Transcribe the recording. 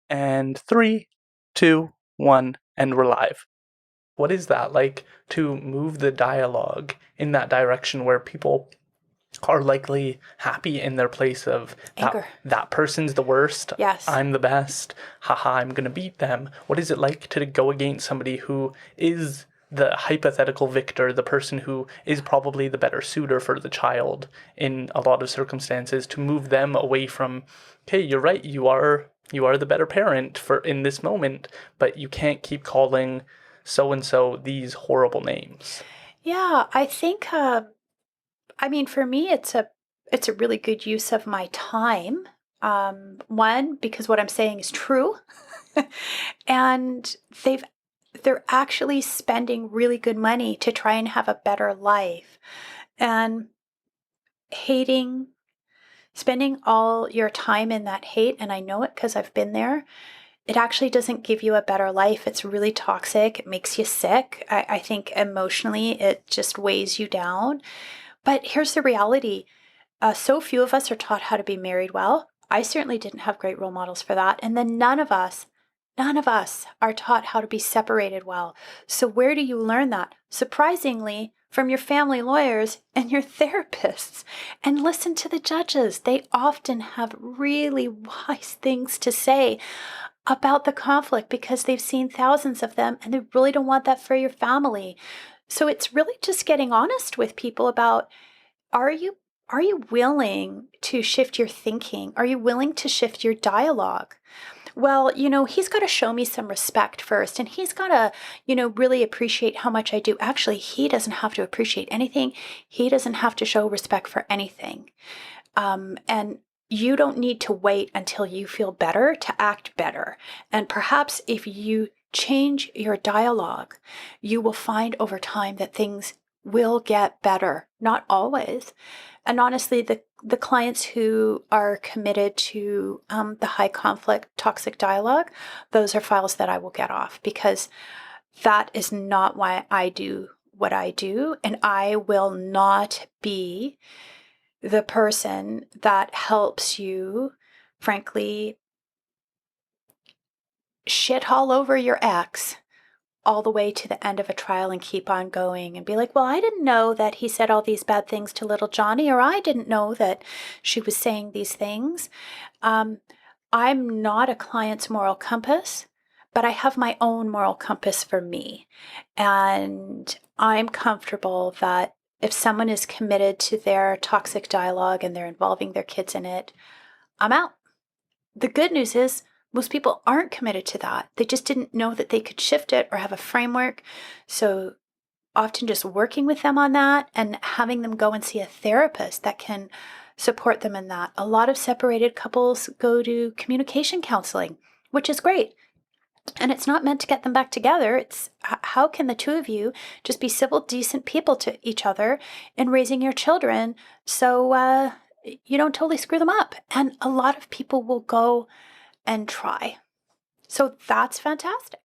And 3, 2, 1, and we're live. What is that like to move the dialogue in that direction where people are likely happy in their place of that Anger. that person's the worst, Yes. I'm the best, haha, I'm gonna beat them. What is it like to go against somebody who is the hypothetical victor, the person who is probably the better suitor for the child in a lot of circumstances, to move them away from, okay, you're right, you are the better parent for in this moment, but you can't keep calling so and so these horrible names. Yeah, I think for me it's a really good use of my time. One, because what I'm saying is true. And they're actually spending really good money to try and have a better life. And hating spending all your time in that hate, and I know it because I've been there, it actually doesn't give you a better life. It's really toxic. It makes you sick. I think emotionally it just weighs you down. But here's the reality. So few of us are taught how to be married well. I certainly didn't have great role models for that. And then none of us are taught how to be separated well. So where do you learn that? Surprisingly, from your family lawyers and your therapists. And listen to the judges. They often have really wise things to say about the conflict because they've seen thousands of them and they really don't want that for your family. So it's really just getting honest with people about, are you are you willing to shift your thinking? Are you willing to shift your dialogue? Well, he's got to show me some respect first, and he's got to, really appreciate how much I do. Actually, he doesn't have to appreciate anything. He doesn't have to show respect for anything. And you don't need to wait until you feel better to act better. And perhaps if you change your dialogue, you will find over time that things will get better. Not always. And honestly, the clients who are committed to the high conflict toxic dialogue, those are files that I will get off because that is not why I do what I do. And I will not be the person that helps you, frankly, shit all over your ex all the way to the end of a trial and keep on going and be like, well, I didn't know that he said all these bad things to little Johnny, or I didn't know that she was saying these things. I'm not a client's moral compass, but I have my own moral compass for me. And I'm comfortable that if someone is committed to their toxic dialogue and they're involving their kids in it, I'm out. The good news is most people aren't committed to that. They just didn't know that they could shift it or have a framework. So often just working with them on that and having them go and see a therapist that can support them in that. A lot of separated couples go to communication counseling, which is great. And it's not meant to get them back together. It's how can the two of you just be civil, decent people to each other in raising your children so you don't totally screw them up. And a lot of people will go and try. So that's fantastic.